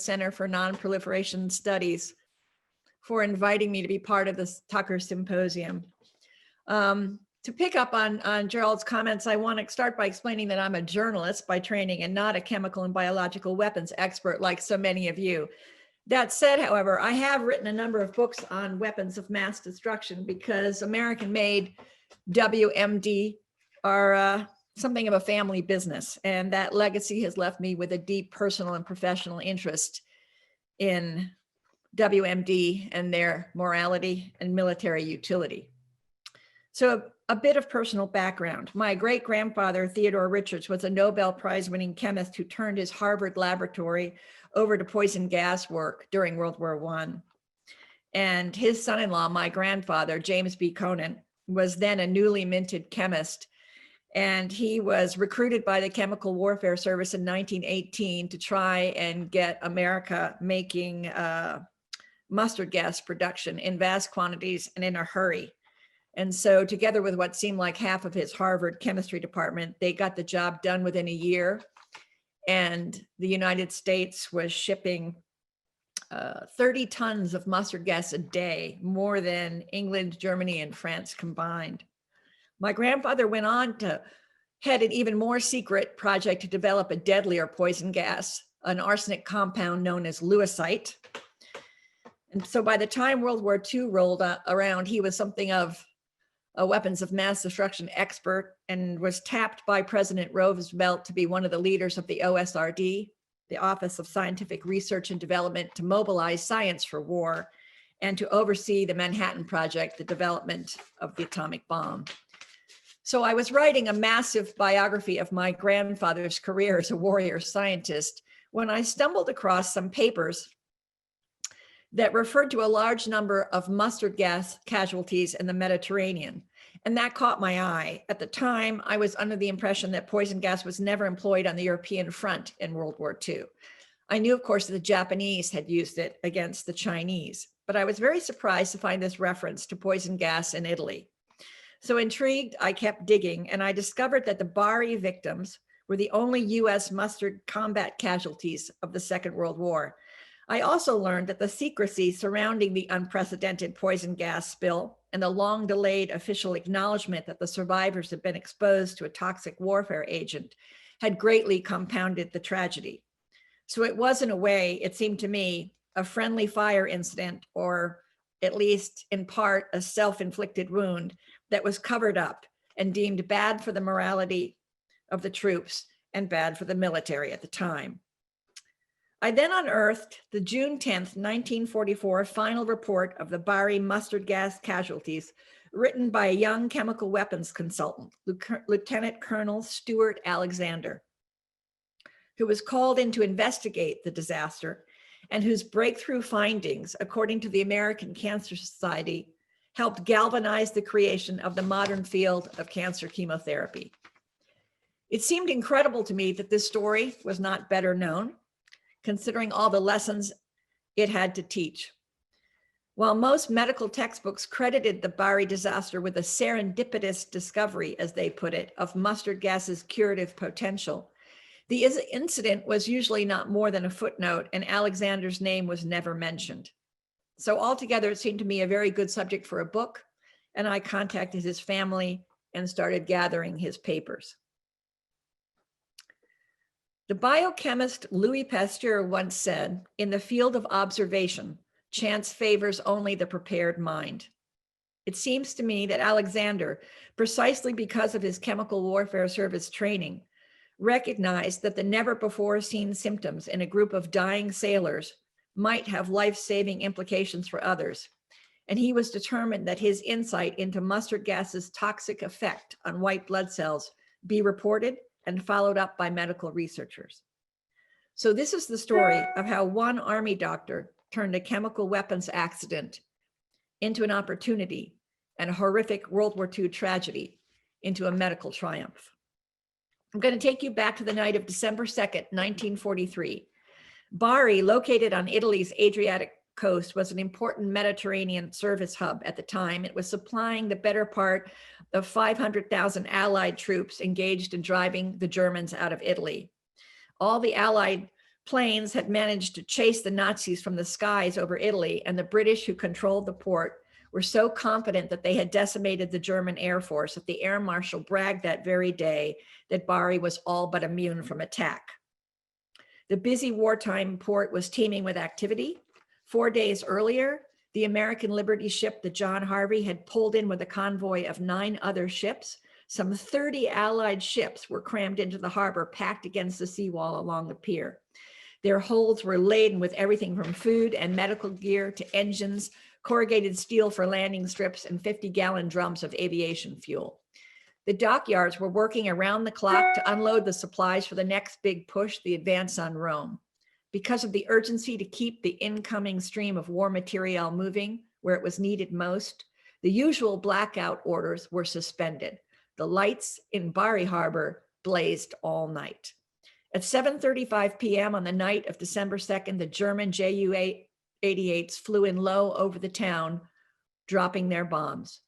Center for Non-Proliferation Studies, for inviting me to be part of this Tucker Symposium. To pick up on Gerald's comments, I want to start by explaining that I'm a journalist by training and not a chemical and biological weapons expert like so many of you. That said, however, I have written a number of books on weapons of mass destruction because American-made WMD are something of a family business, and that legacy has left me with a deep personal and professional interest in WMD and their morality and military utility. So a bit of personal background. My great-grandfather, Theodore Richards, was a Nobel Prize-winning chemist who turned his Harvard laboratory over to poison gas work during World War I. And his son-in-law, my grandfather, James B. Conant, was then a newly minted chemist. And he was recruited by the Chemical Warfare Service in 1918 to try and get America making mustard gas production in vast quantities and in a hurry. And so together with what seemed like half of his Harvard chemistry department, they got the job done within a year. And the United States was shipping 30 tons of mustard gas a day, more than England, Germany, and France combined. My grandfather went on to head an even more secret project to develop a deadlier poison gas, an arsenic compound known as lewisite. And so by the time World War II rolled around, he was something of a weapons of mass destruction expert and was tapped by President Roosevelt to be one of the leaders of the OSRD, the Office of Scientific Research and Development, to mobilize science for war and to oversee the Manhattan Project, the development of the atomic bomb. So I was writing a massive biography of my grandfather's career as a warrior scientist when I stumbled across some papers that referred to a large number of mustard gas casualties in the Mediterranean. And that caught my eye. At the time, I was under the impression that poison gas was never employed on the European front in World War II. I knew, of course, that the Japanese had used it against the Chinese, but I was very surprised to find this reference to poison gas in Italy. So intrigued, I kept digging, and I discovered that the Bari victims were the only US mustard combat casualties of the Second World War. I also learned that the secrecy surrounding the unprecedented poison gas spill and the long delayed official acknowledgement that the survivors had been exposed to a toxic warfare agent had greatly compounded the tragedy. So it was, in a way, it seemed to me, a friendly fire incident, or at least in part a self-inflicted wound that was covered up and deemed bad for the morality of the troops and bad for the military at the time. I then unearthed the June 10th, 1944 final report of the Bari mustard gas casualties, written by a young chemical weapons consultant, Lieutenant Colonel Stuart Alexander, who was called in to investigate the disaster and whose breakthrough findings, according to the American Cancer Society, helped galvanize the creation of the modern field of cancer chemotherapy. It seemed incredible to me that this story was not better known, considering all the lessons it had to teach. While most medical textbooks credited the Bari disaster with a serendipitous discovery, as they put it, of mustard gas's curative potential, the incident was usually not more than a footnote, and Alexander's name was never mentioned. So altogether, it seemed to me a very good subject for a book, and I contacted his family and started gathering his papers. The biochemist Louis Pasteur once said, "In the field of observation, chance favors only the prepared mind." It seems to me that Alexander, precisely because of his chemical warfare service training, recognized that the never before seen symptoms in a group of dying sailors might have life-saving implications for others. And he was determined that his insight into mustard gas's toxic effect on white blood cells be reported and followed up by medical researchers. So this is the story of how one Army doctor turned a chemical weapons accident into an opportunity and a horrific World War II tragedy into a medical triumph. I'm going to take you back to the night of December 2nd, 1943. Bari, located on Italy's Adriatic coast, was an important Mediterranean service hub at the time. It was supplying the better part of 500,000 Allied troops engaged in driving the Germans out of Italy. All the Allied planes had managed to chase the Nazis from the skies over Italy, and the British who controlled the port were so confident that they had decimated the German Air Force that the Air Marshal bragged that very day that Bari was all but immune from attack. The busy wartime port was teeming with activity. 4 days earlier, the American Liberty ship, the John Harvey, had pulled in with a convoy of 9 other ships. Some 30 Allied ships were crammed into the harbor, packed against the seawall along the pier. Their holds were laden with everything from food and medical gear to engines, corrugated steel for landing strips, and 50-gallon drums of aviation fuel. The dockyards were working around the clock to unload the supplies for the next big push, the advance on Rome. Because of the urgency to keep the incoming stream of war material moving where it was needed most, the usual blackout orders were suspended. The lights in Bari Harbor blazed all night. At 7:35 p.m. on the night of December 2nd, the German Ju-88s flew in low over the town, dropping their bombs.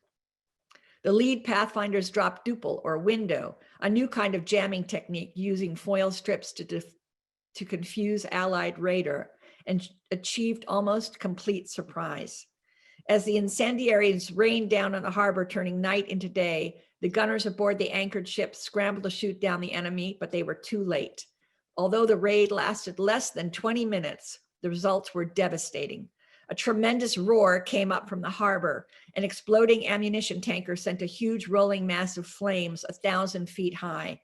The lead pathfinders dropped duple or window, a new kind of jamming technique using foil strips to confuse Allied radar, and achieved almost complete surprise. As the incendiaries rained down on the harbor, turning night into day, the gunners aboard the anchored ships scrambled to shoot down the enemy, but they were too late. Although the raid lasted less than 20 minutes, the results were devastating. A tremendous roar came up from the harbor. An exploding ammunition tanker sent a huge rolling mass of flames 1,000 feet high.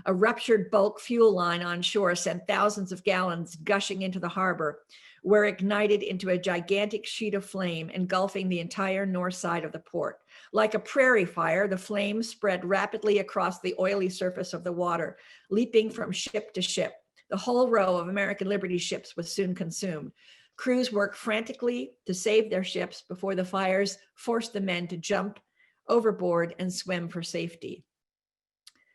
A ruptured bulk fuel line on shore sent thousands of gallons gushing into the harbor, where it ignited into a gigantic sheet of flame, engulfing the entire north side of the port. Like a prairie fire, the flames spread rapidly across the oily surface of the water, leaping from ship to ship. The whole row of American Liberty ships was soon consumed. Crews worked frantically to save their ships before the fires forced the men to jump overboard and swim for safety.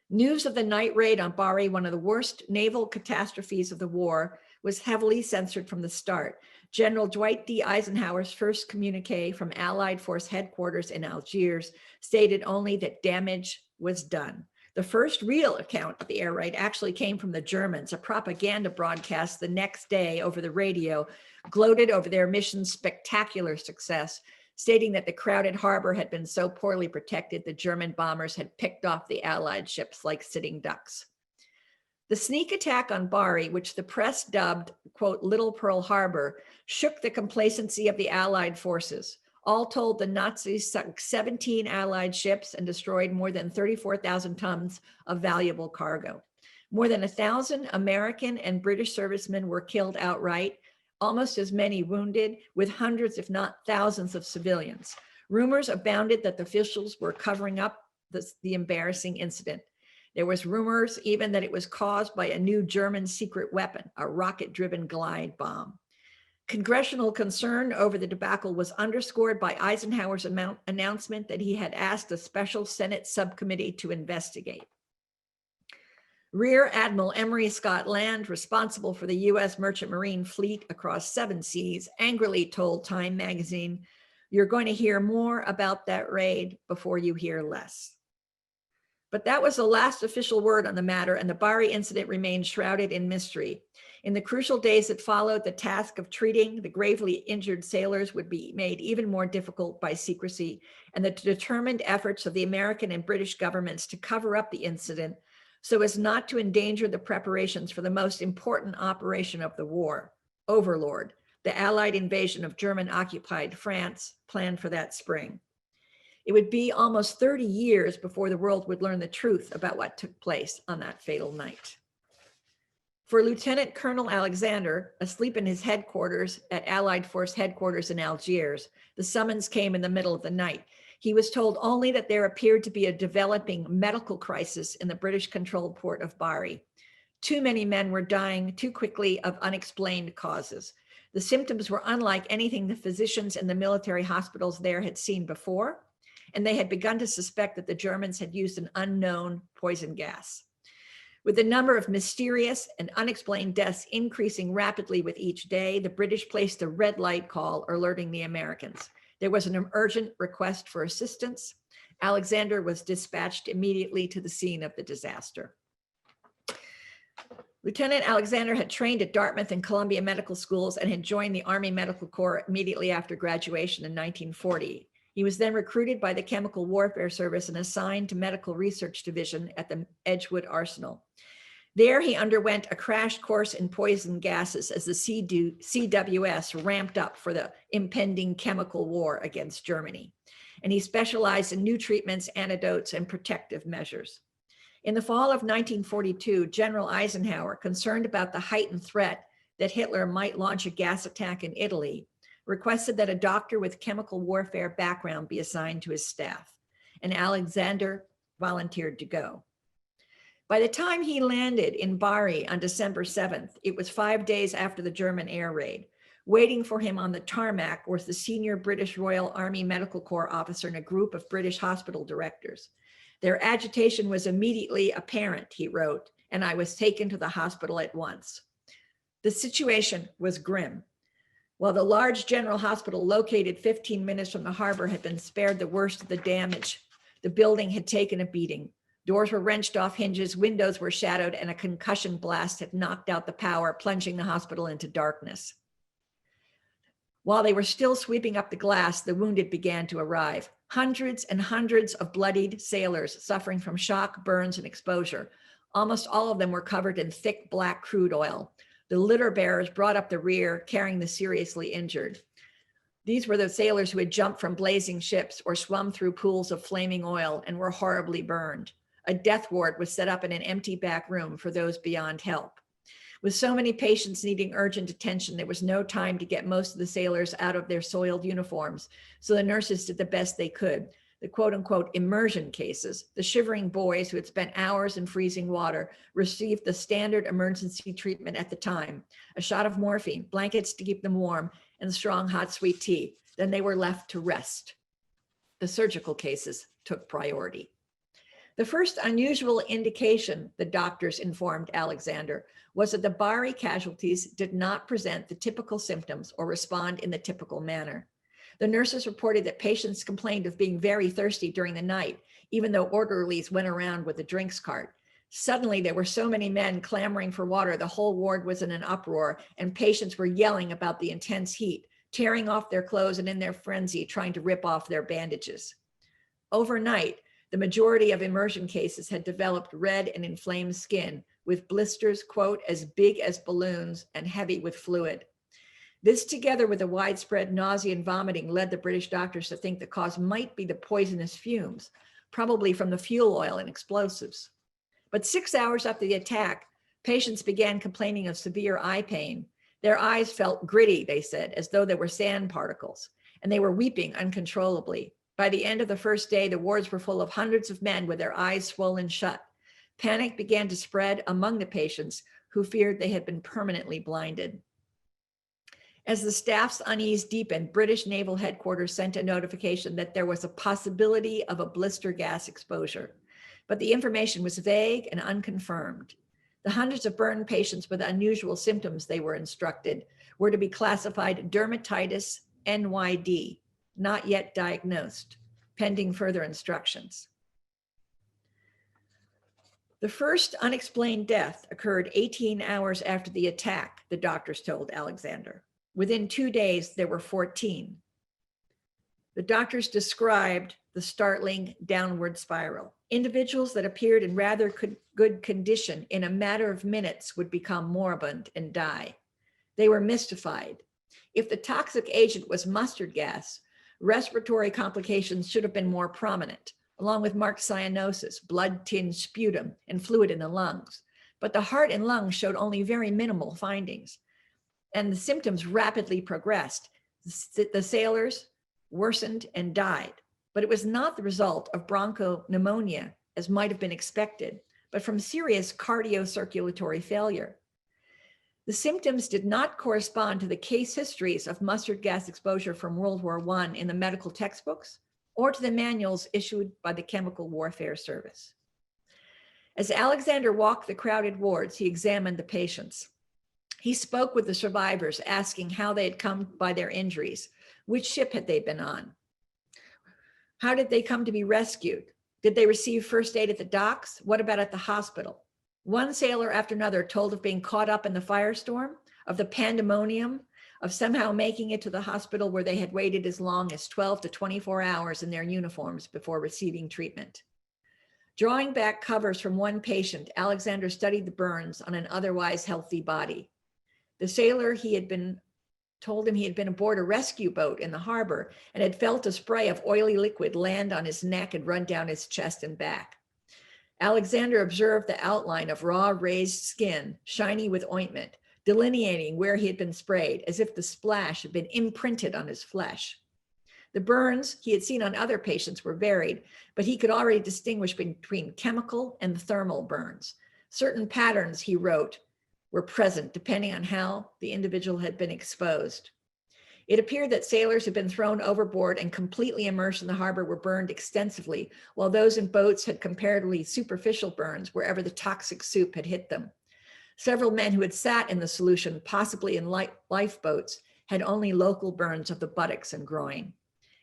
News of the night raid on Bari, one of the worst naval catastrophes of the war, was heavily censored from the start. General Dwight D. Eisenhower's first communique from Allied Force headquarters in Algiers stated only that damage was done. The first real account of the air raid actually came from the Germans. A propaganda broadcast the next day over the radio gloated over their mission's spectacular success, stating that the crowded harbor had been so poorly protected, the German bombers had picked off the Allied ships like sitting ducks. The sneak attack on Bari, which the press dubbed, quote, Little Pearl Harbor, shook the complacency of the Allied forces. All told, the Nazis sunk 17 Allied ships and destroyed more than 34,000 tons of valuable cargo. More than 1,000 American and British servicemen were killed outright, almost as many wounded, with hundreds, if not thousands, of civilians. Rumors abounded that the officials were covering up the embarrassing incident. There was rumors even that it was caused by a new German secret weapon, a rocket-driven glide bomb. Congressional concern over the debacle was underscored by Eisenhower's announcement that he had asked a special Senate subcommittee to investigate. Rear Admiral Emory Scott Land, responsible for the U.S. Merchant Marine fleet across 7 seas, angrily told Time magazine, "You're going to hear more about that raid before you hear less." But that was the last official word on the matter, and the Bari incident remained shrouded in mystery. In the crucial days that followed, the task of treating the gravely injured sailors would be made even more difficult by secrecy, and the determined efforts of the American and British governments to cover up the incident so as not to endanger the preparations for the most important operation of the war, Overlord, the Allied invasion of German-occupied France, planned for that spring. It would be almost 30 years before the world would learn the truth about what took place on that fatal night. For Lieutenant Colonel Alexander, asleep in his headquarters at Allied Force headquarters in Algiers, the summons came in the middle of the night. He was told only that there appeared to be a developing medical crisis in the British-controlled port of Bari. Too many men were dying too quickly of unexplained causes. The symptoms were unlike anything the physicians in the military hospitals there had seen before, and they had begun to suspect that the Germans had used an unknown poison gas. With the number of mysterious and unexplained deaths increasing rapidly with each day, the British placed a red light call alerting the Americans. There was an urgent request for assistance. Alexander was dispatched immediately to the scene of the disaster. Lieutenant Alexander had trained at Dartmouth and Columbia medical schools and had joined the Army Medical Corps immediately after graduation in 1940. He was then recruited by the Chemical Warfare Service and assigned to Medical Research Division at the Edgewood Arsenal. There, he underwent a crash course in poison gases as the CWS ramped up for the impending chemical war against Germany. And he specialized in new treatments, antidotes, and protective measures. In the fall of 1942, General Eisenhower, concerned about the heightened threat that Hitler might launch a gas attack in Italy, requested that a doctor with chemical warfare background be assigned to his staff, and Alexander volunteered to go. By the time he landed in Bari on December 7th, it was 5 days after the German air raid. Waiting for him on the tarmac was the senior British Royal Army Medical Corps officer and a group of British hospital directors. Their agitation was immediately apparent, he wrote, and I was taken to the hospital at once. The situation was grim. While the large general hospital located 15 minutes from the harbor had been spared the worst of the damage, the building had taken a beating. Doors were wrenched off hinges, windows were shattered, and a concussion blast had knocked out the power, plunging the hospital into darkness. While they were still sweeping up the glass, the wounded began to arrive. Hundreds and hundreds of bloodied sailors suffering from shock, burns, and exposure. Almost all of them were covered in thick black crude oil. The litter bearers brought up the rear, carrying the seriously injured. These were the sailors who had jumped from blazing ships or swum through pools of flaming oil and were horribly burned. A death ward was set up in an empty back room for those beyond help. With so many patients needing urgent attention, there was no time to get most of the sailors out of their soiled uniforms, so the nurses did the best they could. The quote-unquote immersion cases, the shivering boys who had spent hours in freezing water, received the standard emergency treatment at the time, a shot of morphine, blankets to keep them warm, and strong hot sweet tea. Then they were left to rest. The surgical cases took priority. The first unusual indication, the doctors informed Alexander, was that the Bari casualties did not present the typical symptoms or respond in the typical manner. The nurses reported that patients complained of being very thirsty during the night, even though orderlies went around with a drinks cart. Suddenly, there were so many men clamoring for water, the whole ward was in an uproar, and patients were yelling about the intense heat, tearing off their clothes and in their frenzy, trying to rip off their bandages. Overnight, the majority of immersion cases had developed red and inflamed skin with blisters, quote, as big as balloons and heavy with fluid. This, together with the widespread nausea and vomiting, led the British doctors to think the cause might be the poisonous fumes, probably from the fuel oil and explosives. But 6 hours after the attack, patients began complaining of severe eye pain. Their eyes felt gritty, they said, as though they were sand particles, and they were weeping uncontrollably. By the end of the first day, the wards were full of hundreds of men with their eyes swollen shut. Panic began to spread among the patients who feared they had been permanently blinded. As the staff's unease deepened, British Naval Headquarters sent a notification that there was a possibility of a blister gas exposure, but the information was vague and unconfirmed. The hundreds of burn patients with unusual symptoms, they were instructed, were to be classified dermatitis NYD, not yet diagnosed, pending further instructions. The first unexplained death occurred 18 hours after the attack, the doctors told Alexander. Within 2 days, there were 14. The doctors described the startling downward spiral. Individuals that appeared in rather good condition in a matter of minutes would become moribund and die. They were mystified. If the toxic agent was mustard gas, respiratory complications should have been more prominent, along with marked cyanosis, blood-tinged sputum, and fluid in the lungs. But the heart and lungs showed only very minimal findings, and the symptoms rapidly progressed. The sailors worsened and died, but it was not the result of bronchopneumonia, as might have been expected, but from serious cardiocirculatory failure. The symptoms did not correspond to the case histories of mustard gas exposure from World War I in the medical textbooks or to the manuals issued by the Chemical Warfare Service. As Alexander walked the crowded wards, he examined the patients. He spoke with the survivors, asking how they had come by their injuries. Which ship had they been on? How did they come to be rescued? Did they receive first aid at the docks? What about at the hospital? One sailor after another told of being caught up in the firestorm, of the pandemonium, of somehow making it to the hospital where they had waited as long as 12 to 24 hours in their uniforms before receiving treatment. Drawing back covers from one patient, Alexander studied the burns on an otherwise healthy body. The sailor told him he had been aboard a rescue boat in the harbor and had felt a spray of oily liquid land on his neck and run down his chest and back. Alexander observed the outline of raw raised skin, shiny with ointment, delineating where he had been sprayed, as if the splash had been imprinted on his flesh. The burns he had seen on other patients were varied, but he could already distinguish between chemical and thermal burns. Certain patterns, he wrote, were present depending on how the individual had been exposed. It appeared that sailors had been thrown overboard and completely immersed in the harbor were burned extensively, while those in boats had comparatively superficial burns wherever the toxic soup had hit them. Several men who had sat in the solution, possibly in lifeboats, had only local burns of the buttocks and groin.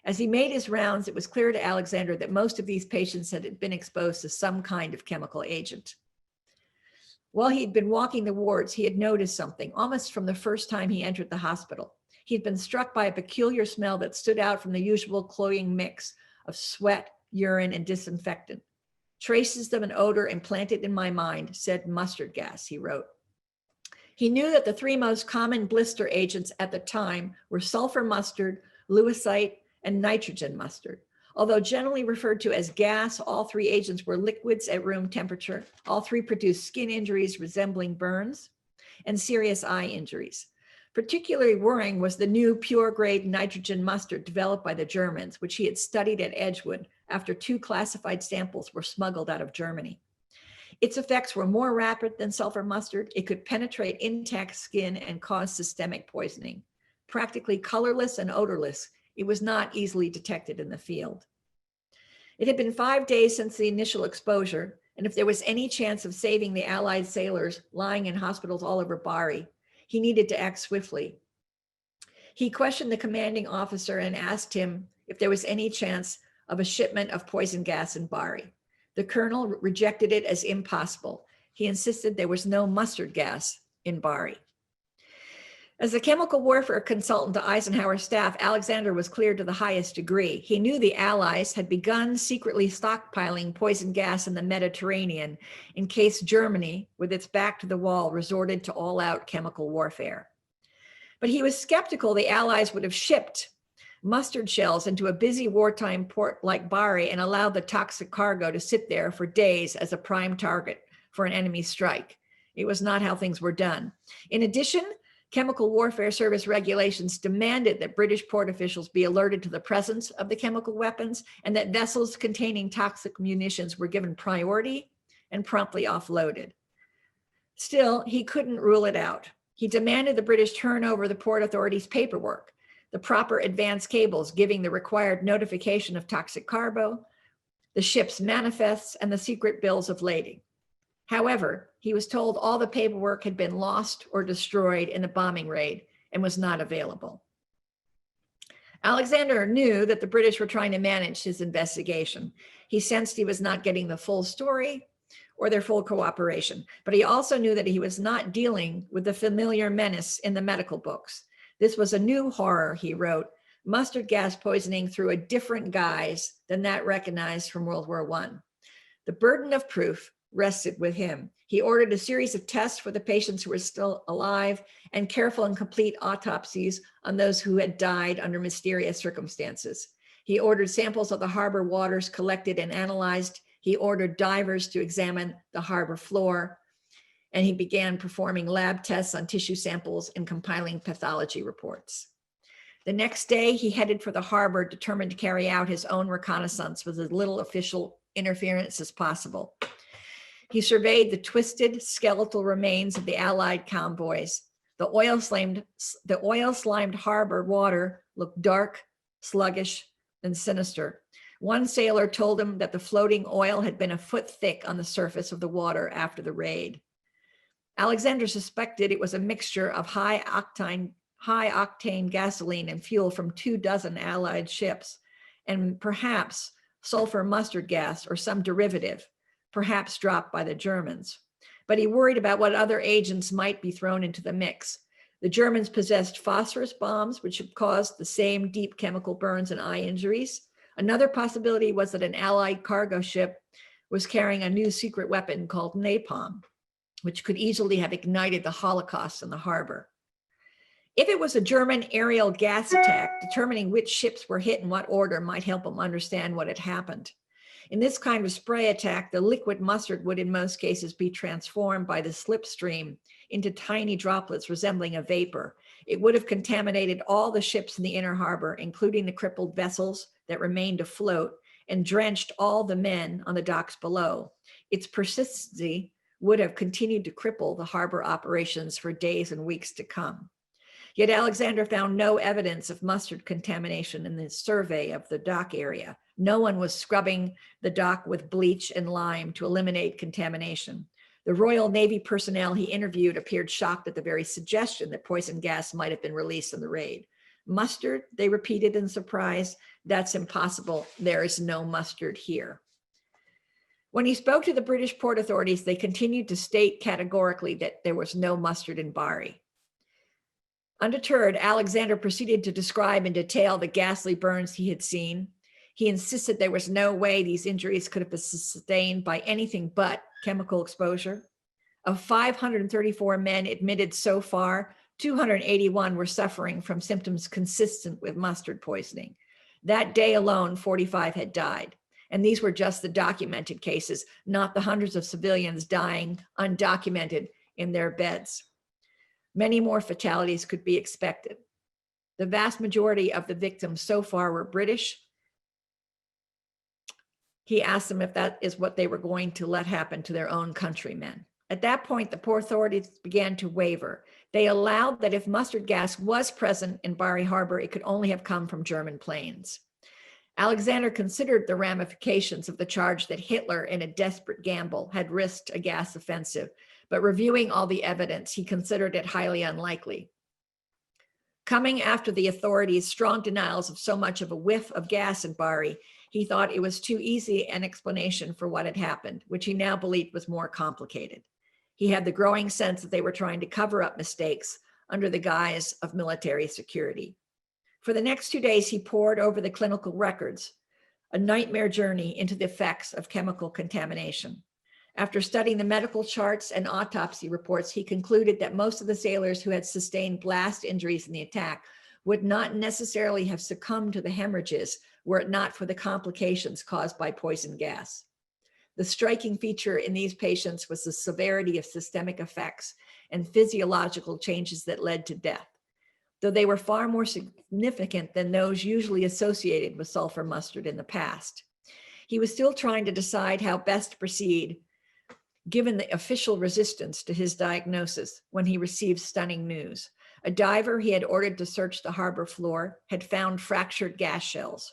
As he made his rounds, it was clear to Alexander that most of these patients had been exposed to some kind of chemical agent. While he'd been walking the wards, he had noticed something, almost from the first time he entered the hospital. He'd been struck by a peculiar smell that stood out from the usual cloying mix of sweat, urine, and disinfectant. Traces of an odor implanted in my mind said mustard gas, he wrote. He knew that the three most common blister agents at the time were sulfur mustard, lewisite, and nitrogen mustard. Although generally referred to as gas, all three agents were liquids at room temperature. All three produced skin injuries resembling burns and serious eye injuries. Particularly worrying was the new pure-grade nitrogen mustard developed by the Germans, which he had studied at Edgewood after 2 classified samples were smuggled out of Germany. Its effects were more rapid than sulfur mustard. It could penetrate intact skin and cause systemic poisoning. Practically colorless and odorless, it was not easily detected in the field. It had been 5 days since the initial exposure, and if there was any chance of saving the Allied sailors lying in hospitals all over Bari, he needed to act swiftly. He questioned the commanding officer and asked him if there was any chance of a shipment of poison gas in Bari. The colonel rejected it as impossible. He insisted there was no mustard gas in Bari. As a chemical warfare consultant to Eisenhower's staff, Alexander was cleared to the highest degree. He knew the Allies had begun secretly stockpiling poison gas in the Mediterranean in case Germany, with its back to the wall, resorted to all-out chemical warfare. But he was skeptical the Allies would have shipped mustard shells into a busy wartime port like Bari and allowed the toxic cargo to sit there for days as a prime target for an enemy strike. It was not how things were done. In addition, Chemical Warfare Service regulations demanded that British port officials be alerted to the presence of the chemical weapons and that vessels containing toxic munitions were given priority and promptly offloaded. Still, he couldn't rule it out. He demanded the British turn over the port authorities' paperwork, the proper advance cables giving the required notification of toxic cargo, the ship's manifests, and the secret bills of lading. However, he was told all the paperwork had been lost or destroyed in a bombing raid and was not available. Alexander knew that the British were trying to manage his investigation. He sensed he was not getting the full story or their full cooperation, but he also knew that he was not dealing with the familiar menace in the medical books. This was a new horror, he wrote, mustard gas poisoning through a different guise than that recognized from World War I. The burden of proof rested with him. He ordered a series of tests for the patients who were still alive and careful and complete autopsies on those who had died under mysterious circumstances. He ordered samples of the harbor waters collected and analyzed. He ordered divers to examine the harbor floor, and he began performing lab tests on tissue samples and compiling pathology reports. The next day, he headed for the harbor, determined to carry out his own reconnaissance with as little official interference as possible. He surveyed the twisted skeletal remains of the Allied convoys. The oil-slimed harbor water looked dark, sluggish, and sinister. One sailor told him that the floating oil had been a foot thick on the surface of the water after the raid. Alexander suspected it was a mixture of high-octane gasoline and fuel from 24 Allied ships, and perhaps sulfur mustard gas or some derivative, perhaps dropped by the Germans. but he worried about what other agents might be thrown into the mix. The Germans possessed phosphorus bombs, which had caused the same deep chemical burns and eye injuries. Another possibility was that an Allied cargo ship was carrying a new secret weapon called napalm, which could easily have ignited the Holocaust in the harbor. If it was a German aerial gas attack, determining which ships were hit in what order might help them understand what had happened. In this kind of spray attack, the liquid mustard would in most cases be transformed by the slipstream into tiny droplets resembling a vapor. It would have contaminated all the ships in the inner harbor, including the crippled vessels that remained afloat, and drenched all the men on the docks below. Its persistency would have continued to cripple the harbor operations for days and weeks to come. Yet Alexander found no evidence of mustard contamination in the survey of the dock area. No one was scrubbing the dock with bleach and lime to eliminate contamination. The Royal Navy personnel he interviewed appeared shocked at the very suggestion that poison gas might have been released in the raid. Mustard, they repeated in surprise. That's impossible. There is no mustard here. When he spoke to the British port authorities, they continued to state categorically that there was no mustard in Bari. Undeterred, Alexander proceeded to describe in detail the ghastly burns he had seen. He insisted there was no way these injuries could have been sustained by anything but chemical exposure. Of 534 men admitted so far, 281 were suffering from symptoms consistent with mustard poisoning. That day alone, 45 had died. And these were just the documented cases, not the hundreds of civilians dying undocumented in their beds. Many more fatalities could be expected. The vast majority of the victims so far were British. He asked them if that is what they were going to let happen to their own countrymen. At that point, the port authorities began to waver. They allowed that if mustard gas was present in Bari Harbor, it could only have come from German planes. Alexander considered the ramifications of the charge that Hitler, in a desperate gamble, had risked a gas offensive, but reviewing all the evidence, he considered it highly unlikely. Coming after the authorities' strong denials of so much of a whiff of gas in Bari, he thought it was too easy an explanation for what had happened, which he now believed was more complicated. He had the growing sense that they were trying to cover up mistakes under the guise of military security. For the next 2 days, he pored over the clinical records, a nightmare journey into the effects of chemical contamination. After studying the medical charts and autopsy reports, he concluded that most of the sailors who had sustained blast injuries in the attack would not necessarily have succumbed to the hemorrhages were it not for the complications caused by poison gas. The striking feature in these patients was the severity of systemic effects and physiological changes that led to death, though they were far more significant than those usually associated with sulfur mustard in the past. He was still trying to decide how best to proceed, given the official resistance to his diagnosis, when he received stunning news. A diver he had ordered to search the harbor floor had found fractured gas shells.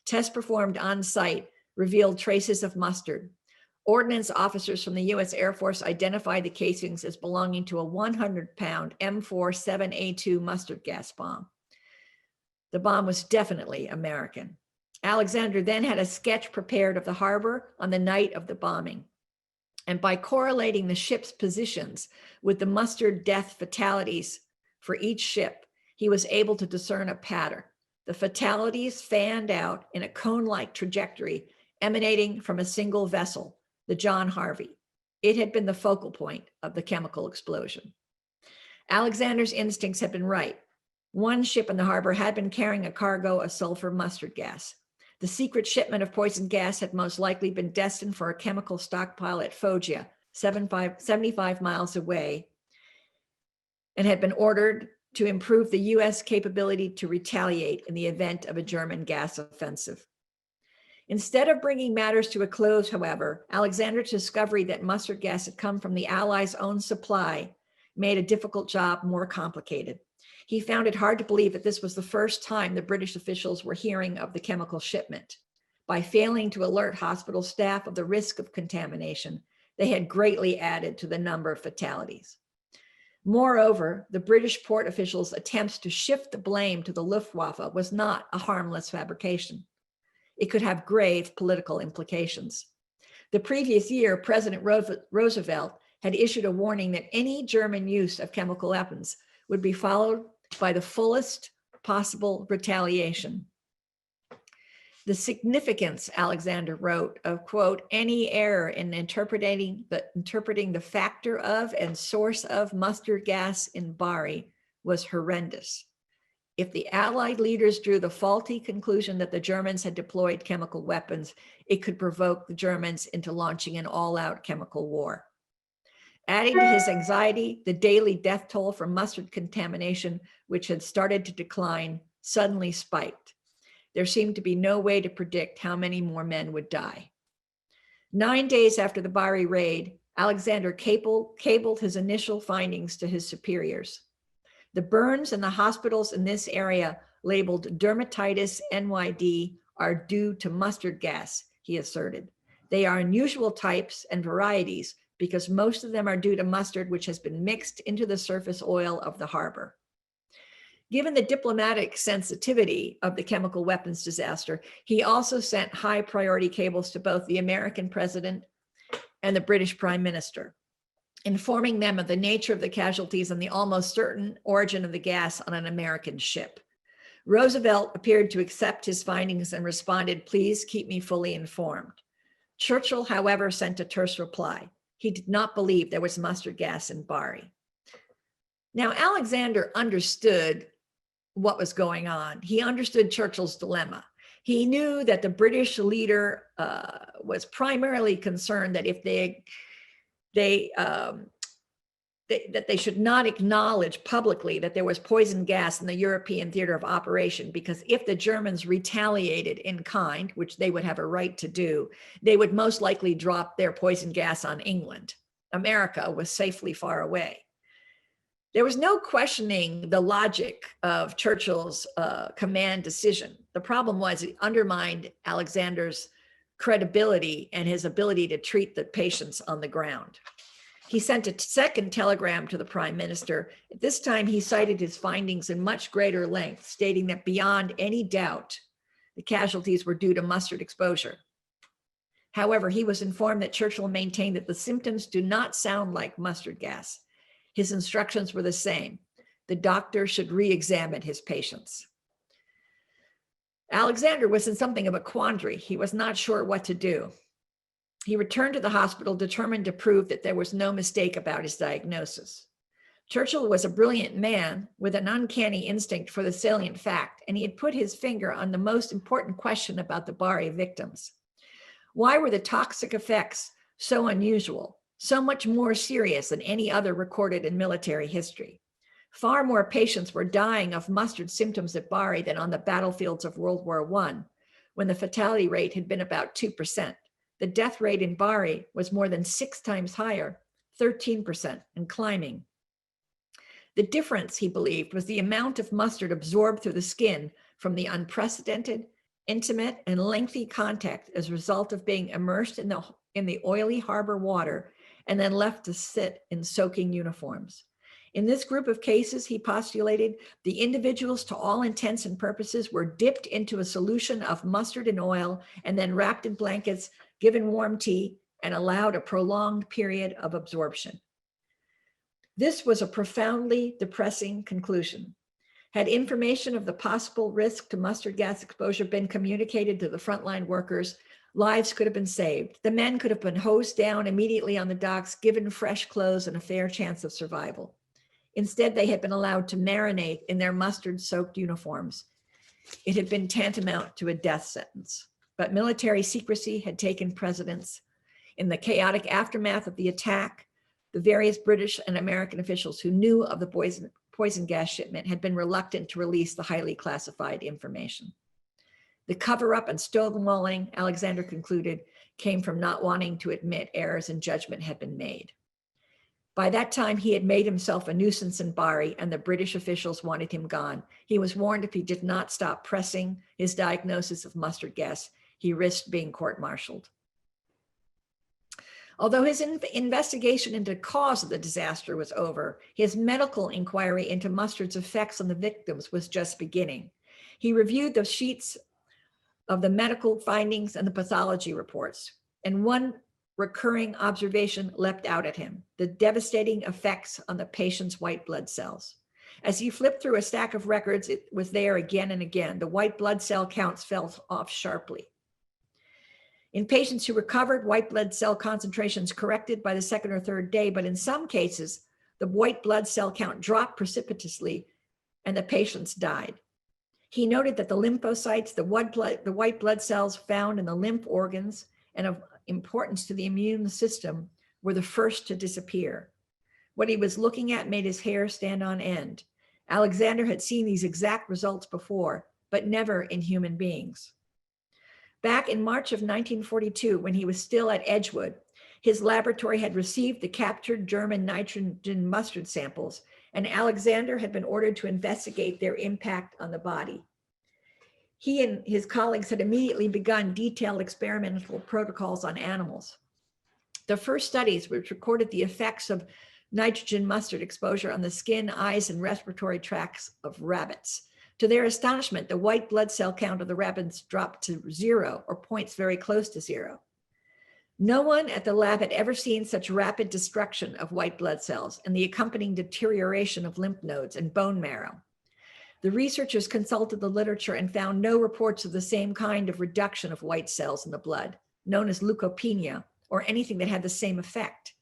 Tests performed on site revealed traces of mustard. Ordnance officers from the U.S. Air Force identified the casings as belonging to a 100-pound M47A2 mustard gas bomb. The bomb was definitely American. Alexander then had a sketch prepared of the harbor on the night of the bombing. And by correlating the ship's positions with the mustard death fatalities for each ship, he was able to discern a pattern. The fatalities fanned out in a cone-like trajectory emanating from a single vessel, the John Harvey. It had been the focal point of the chemical explosion. Alexander's instincts had been right. One ship in the harbor had been carrying a cargo of sulfur mustard gas. The secret shipment of poison gas had most likely been destined for a chemical stockpile at Foggia, 75 miles away, and had been ordered to improve the U.S. capability to retaliate in the event of a German gas offensive. Instead of bringing matters to a close, however, Alexander's discovery that mustard gas had come from the Allies' own supply made a difficult job more complicated. He found it hard to believe that this was the first time the British officials were hearing of the chemical shipment. By failing to alert hospital staff of the risk of contamination, they had greatly added to the number of fatalities. Moreover, the British port officials' attempts to shift the blame to the Luftwaffe was not a harmless fabrication. It could have grave political implications. The previous year, President Roosevelt had issued a warning that any German use of chemical weapons would be followed by the fullest possible retaliation. The significance, Alexander wrote, of, quote, any error in interpreting the factor of and source of mustard gas in Bari was horrendous. If the Allied leaders drew the faulty conclusion that the Germans had deployed chemical weapons, it could provoke the Germans into launching an all-out chemical war. Adding to his anxiety, the daily death toll from mustard contamination, which had started to decline, suddenly spiked. There seemed to be no way to predict how many more men would die. 9 days after the Bari raid, Alexander cabled his initial findings to his superiors. The burns in the hospitals in this area, labeled dermatitis NYD, are due to mustard gas, he asserted. They are unusual types and varieties because most of them are due to mustard which has been mixed into the surface oil of the harbor. Given the diplomatic sensitivity of the chemical weapons disaster, he also sent high priority cables to both the American president and the British prime minister, informing them of the nature of the casualties and the almost certain origin of the gas on an American ship. Roosevelt appeared to accept his findings and responded, "Please keep me fully informed." Churchill, however, sent a terse reply. He did not believe there was mustard gas in Bari. Now, Alexander understood what was going on. He understood Churchill's dilemma. He knew that the British leader was primarily concerned that if that they should not acknowledge publicly that there was poison gas in the European theater of operation, because if the Germans retaliated in kind, which they would have a right to do, they would most likely drop their poison gas on England. America was safely far away. There was no questioning the logic of Churchill's command decision. The problem was it undermined Alexander's credibility and his ability to treat the patients on the ground. He sent a second telegram to the prime minister. At this time, he cited his findings in much greater length, stating that beyond any doubt, the casualties were due to mustard exposure. However, he was informed that Churchill maintained that the symptoms do not sound like mustard gas. His instructions were the same. The doctor should re-examine his patients. Alexander was in something of a quandary. He was not sure what to do. He returned to the hospital, determined to prove that there was no mistake about his diagnosis. Churchill was a brilliant man with an uncanny instinct for the salient fact, and he had put his finger on the most important question about the Bari victims. Why were the toxic effects so unusual, so much more serious than any other recorded in military history? Far more patients were dying of mustard symptoms at Bari than on the battlefields of World War I, when the fatality rate had been about 2%. The death rate in Bari was more than 6 times higher, 13%, and climbing. The difference, he believed, was the amount of mustard absorbed through the skin from the unprecedented, intimate, and lengthy contact as a result of being immersed in the oily harbor water and then left to sit in soaking uniforms. In this group of cases, he postulated, the individuals, to all intents and purposes, were dipped into a solution of mustard and oil and then wrapped in blankets, given warm tea, and allowed a prolonged period of absorption. This was a profoundly depressing conclusion. Had information of the possible risk to mustard gas exposure been communicated to the frontline workers, lives could have been saved. The men could have been hosed down immediately on the docks, given fresh clothes and a fair chance of survival. Instead, they had been allowed to marinate in their mustard-soaked uniforms. It had been tantamount to a death sentence. But military secrecy had taken precedence. In the chaotic aftermath of the attack, the various British and American officials who knew of the poison gas shipment had been reluctant to release the highly classified information. The cover-up and stonewalling, Alexander concluded, came from not wanting to admit errors in judgment had been made. By that time, he had made himself a nuisance in Bari, and the British officials wanted him gone. He was warned if he did not stop pressing his diagnosis of mustard gas, he risked being court-martialed. Although his investigation into the cause of the disaster was over, his medical inquiry into mustard's effects on the victims was just beginning. He reviewed the sheets of the medical findings and the pathology reports. In one recurring observation leapt out at him: the devastating effects on the patient's white blood cells. As he flipped through a stack of records, it was there again and again. The white blood cell counts fell off sharply. In patients who recovered, white blood cell concentrations corrected by the second or third day, but in some cases, the white blood cell count dropped precipitously and the patients died. He noted that the lymphocytes, the white blood cells found in the lymph organs and of importance to the immune system, were the first to disappear. What he was looking at made his hair stand on end. Alexander had seen these exact results before, but never in human beings. Back in March of 1942, when he was still at Edgewood, his laboratory had received the captured German nitrogen mustard samples, and Alexander had been ordered to investigate their impact on the body. He and his colleagues had immediately begun detailed experimental protocols on animals. The first studies, which recorded the effects of nitrogen mustard exposure on the skin, eyes, and respiratory tracts of rabbits. To their astonishment, the white blood cell count of the rabbits dropped to 0, or points very close to 0. No one at the lab had ever seen such rapid destruction of white blood cells and the accompanying deterioration of lymph nodes and bone marrow. The researchers consulted the literature and found no reports of the same kind of reduction of white cells in the blood, known as leukopenia, or anything that had the same effect.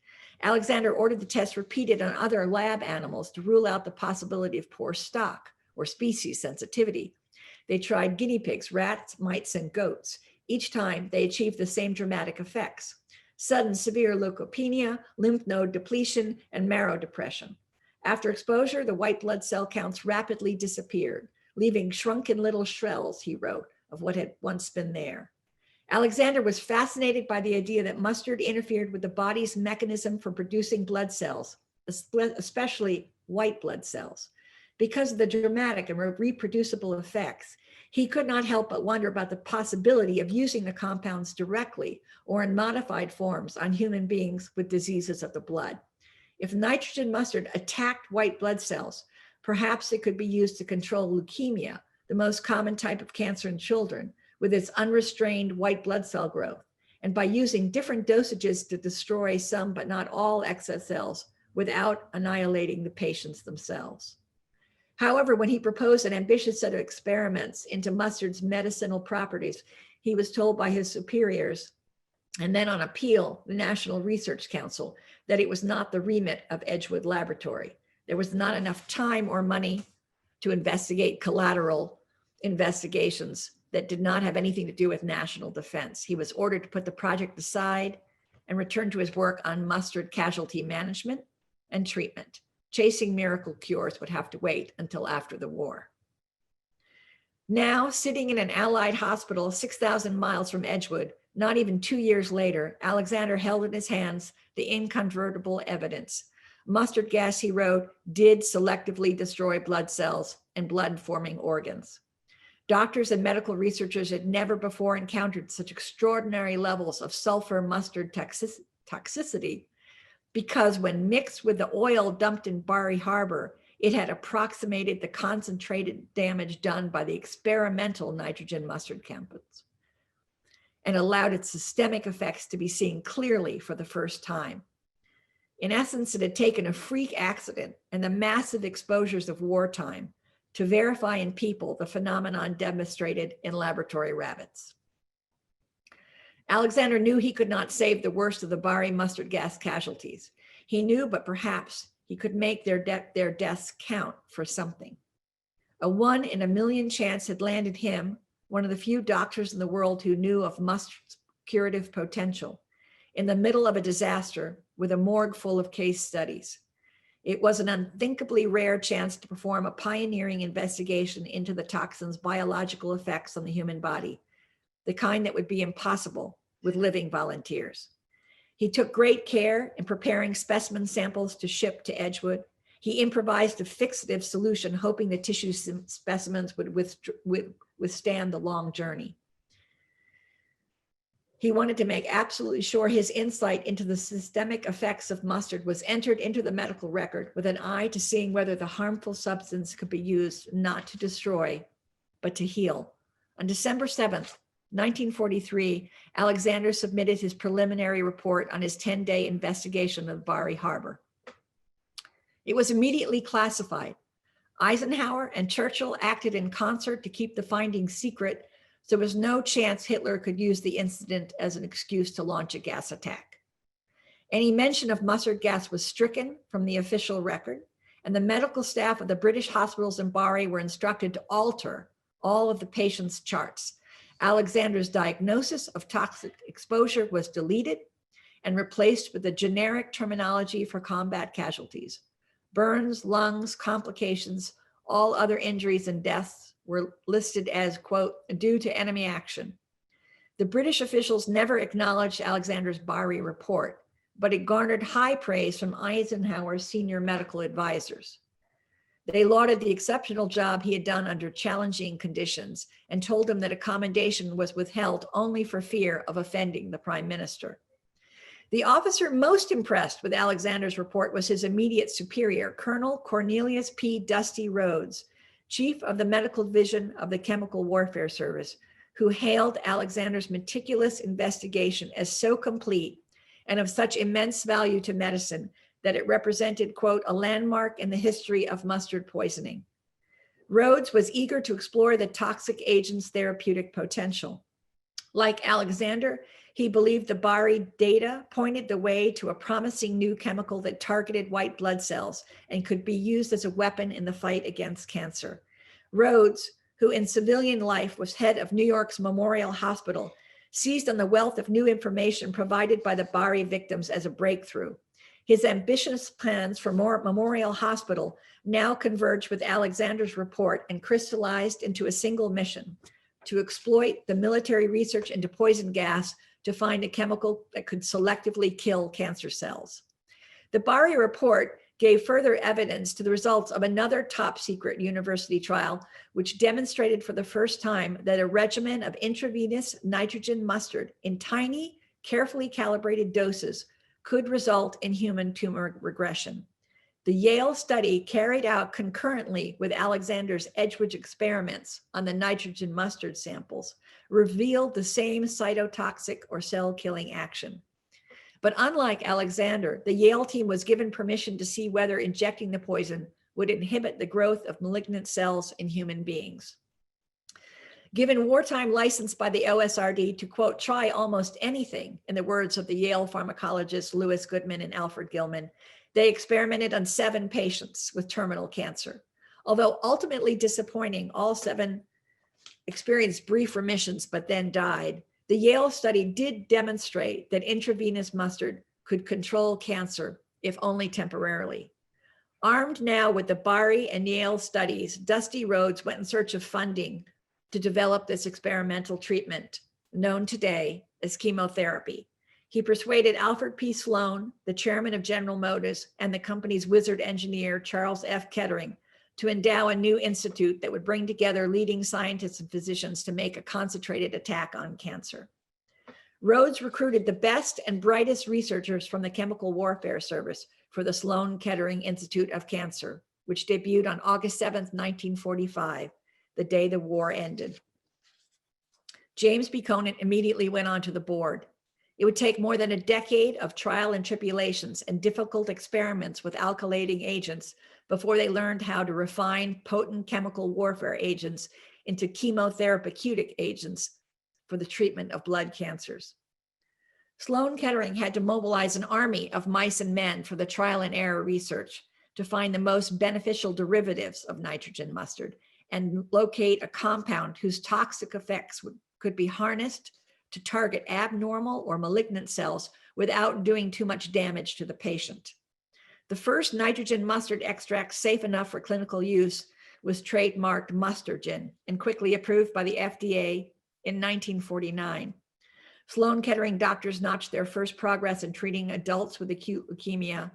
Alexander ordered the test repeated on other lab animals to rule out the possibility of poor stock or species sensitivity. They tried guinea pigs, rats, mice, and goats. Each time they achieved the same dramatic effects: sudden severe leukopenia, lymph node depletion, and marrow depression. After exposure, the white blood cell counts rapidly disappeared, leaving shrunken little shells, he wrote, of what had once been there. Alexander was fascinated by the idea that mustard interfered with the body's mechanism for producing blood cells, especially white blood cells. Because of the dramatic and reproducible effects, he could not help but wonder about the possibility of using the compounds directly or in modified forms on human beings with diseases of the blood. If nitrogen mustard attacked white blood cells, perhaps it could be used to control leukemia, the most common type of cancer in children, with its unrestrained white blood cell growth, and by using different dosages to destroy some but not all excess cells without annihilating the patients themselves. However, when he proposed an ambitious set of experiments into mustard's medicinal properties, he was told by his superiors, and then on appeal, the National Research Council, that it was not the remit of Edgewood Laboratory. There was not enough time or money to investigate collateral investigations that did not have anything to do with national defense. He was ordered to put the project aside and return to his work on mustard casualty management and treatment. Chasing miracle cures would have to wait until after the war. Now, sitting in an Allied hospital 6,000 miles from Edgewood, not even 2 years later, Alexander held in his hands the incontrovertible evidence. Mustard gas, he wrote, did selectively destroy blood cells and blood-forming organs. Doctors and medical researchers had never before encountered such extraordinary levels of sulfur mustard toxicity, because when mixed with the oil dumped in Bari Harbor, it had approximated the concentrated damage done by the experimental nitrogen mustard compounds and allowed its systemic effects to be seen clearly for the first time. In essence, it had taken a freak accident and the massive exposures of wartime to verify in people the phenomenon demonstrated in laboratory rabbits. Alexander knew he could not save the worst of the Bari mustard gas casualties. He knew, but perhaps he could make their deaths count for something. A 1 in a million chance had landed him, one of the few doctors in the world who knew of mustard's curative potential, in the middle of a disaster with a morgue full of case studies. It was an unthinkably rare chance to perform a pioneering investigation into the toxin's biological effects on the human body, the kind that would be impossible with living volunteers. He took great care in preparing specimen samples to ship to Edgewood. He improvised a fixative solution, hoping the tissue specimens would withstand the long journey. He wanted to make absolutely sure his insight into the systemic effects of mustard was entered into the medical record with an eye to seeing whether the harmful substance could be used not to destroy, but to heal. On December 7th, 1943, Alexander submitted his preliminary report on his 10-day investigation of Bari Harbor. It was immediately classified. Eisenhower and Churchill acted in concert to keep the findings secret, so there was no chance Hitler could use the incident as an excuse to launch a gas attack. Any mention of mustard gas was stricken from the official record, and the medical staff of the British hospitals in Bari were instructed to alter all of the patient's charts. Alexander's diagnosis of toxic exposure was deleted and replaced with the generic terminology for combat casualties. Burns, lungs, complications, all other injuries and deaths were listed as, quote, due to enemy action. The British officials never acknowledged Alexander's Bari report, but it garnered high praise from Eisenhower's senior medical advisors. They lauded the exceptional job he had done under challenging conditions and told him that a commendation was withheld only for fear of offending the prime minister. The officer most impressed with Alexander's report was his immediate superior, Colonel Cornelius P. Dusty Rhodes, chief of the medical division of the Chemical Warfare Service, who hailed Alexander's meticulous investigation as so complete and of such immense value to medicine that it represented, quote, a landmark in the history of mustard poisoning. Rhodes was eager to explore the toxic agent's therapeutic potential. Like Alexander, he believed the Bari data pointed the way to a promising new chemical that targeted white blood cells and could be used as a weapon in the fight against cancer. Rhodes, who in civilian life was head of New York's Memorial Hospital, seized on the wealth of new information provided by the Bari victims as a breakthrough. His ambitious plans for Memorial Hospital now converged with Alexander's report and crystallized into a single mission: to exploit the military research into poison gas to find a chemical that could selectively kill cancer cells. The Bari report gave further evidence to the results of another top secret university trial, which demonstrated for the first time that a regimen of intravenous nitrogen mustard in tiny, carefully calibrated doses could result in human tumor regression. The Yale study, carried out concurrently with Alexander's Edgewood experiments on the nitrogen mustard samples, revealed the same cytotoxic or cell-killing action. But unlike Alexander, the Yale team was given permission to see whether injecting the poison would inhibit the growth of malignant cells in human beings. Given wartime license by the OSRD to, quote, try almost anything, in the words of the Yale pharmacologists Louis Goodman and Alfred Gilman, they experimented on 7 patients with terminal cancer. Although ultimately disappointing, all 7 experienced brief remissions but then died. The Yale study did demonstrate that intravenous mustard could control cancer, if only temporarily. Armed now with the Bari and Yale studies, Dusty Rhodes went in search of funding to develop this experimental treatment, known today as chemotherapy. He persuaded Alfred P. Sloan, the chairman of General Motors, and the company's wizard engineer, Charles F. Kettering, to endow a new institute that would bring together leading scientists and physicians to make a concentrated attack on cancer. Rhodes recruited the best and brightest researchers from the Chemical Warfare Service for the Sloan Kettering Institute of Cancer, which debuted on August 7th, 1945, the day the war ended. James B. Conant immediately went onto the board. It would take more than a decade of trial and tribulations and difficult experiments with alkylating agents before they learned how to refine potent chemical warfare agents into chemotherapeutic agents for the treatment of blood cancers. Sloan Kettering had to mobilize an army of mice and men for the trial and error research to find the most beneficial derivatives of nitrogen mustard and locate a compound whose toxic effects could be harnessed to target abnormal or malignant cells without doing too much damage to the patient. The first nitrogen mustard extract safe enough for clinical use was trademarked Mustargen and quickly approved by the FDA in 1949. Sloan Kettering doctors notched their first progress in treating adults with acute leukemia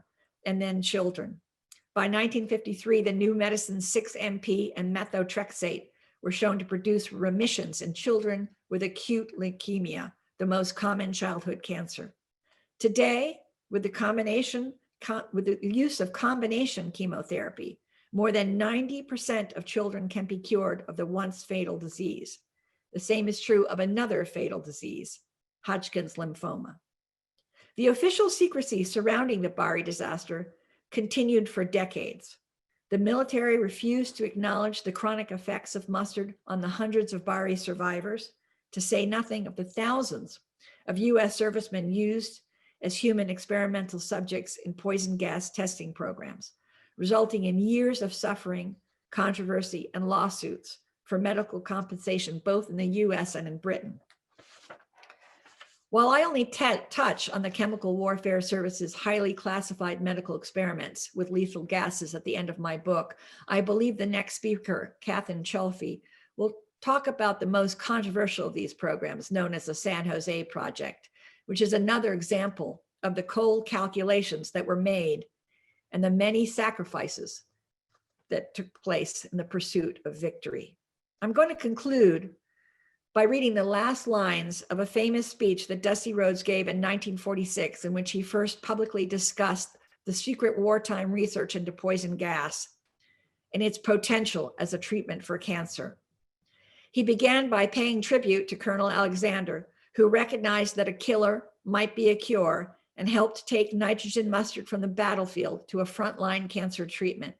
and then children. By 1953, the new medicines 6-MP and methotrexate were shown to produce remissions in children with acute leukemia, the most common childhood cancer. Today, with the use of combination chemotherapy, more than 90% of children can be cured of the once fatal disease. The same is true of another fatal disease, Hodgkin's lymphoma. The official secrecy surrounding the Bari disaster continued for decades. The military refused to acknowledge the chronic effects of mustard on the hundreds of Bari survivors, to say nothing of the thousands of US servicemen used as human experimental subjects in poison gas testing programs, resulting in years of suffering, controversy, and lawsuits for medical compensation, both in the US and in Britain. While I only touch on the Chemical Warfare Service's highly classified medical experiments with lethal gases at the end of my book, I believe the next speaker, Katherine Cholfie, will talk about the most controversial of these programs, known as the San Jose Project, which is another example of the cold calculations that were made and the many sacrifices that took place in the pursuit of victory. I'm going to conclude by reading the last lines of a famous speech that Dusty Rhodes gave in 1946, in which he first publicly discussed the secret wartime research into poison gas and its potential as a treatment for cancer. He began by paying tribute to Colonel Alexander, who recognized that a killer might be a cure and helped take nitrogen mustard from the battlefield to a frontline cancer treatment.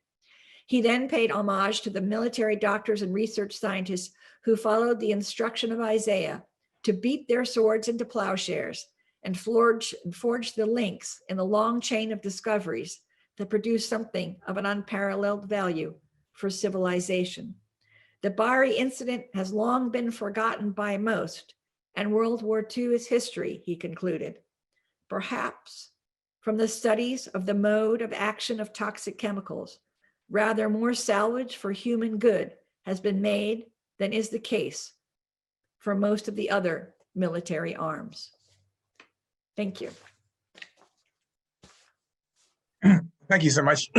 He then paid homage to the military doctors and research scientists who followed the instruction of Isaiah to beat their swords into plowshares and forge the links in the long chain of discoveries that produced something of an unparalleled value for civilization. The Bari incident has long been forgotten by most, and World War II is history, he concluded. Perhaps from the studies of the mode of action of toxic chemicals, rather more salvage for human good has been made than is the case for most of the other military arms. Thank you. Thank you so much.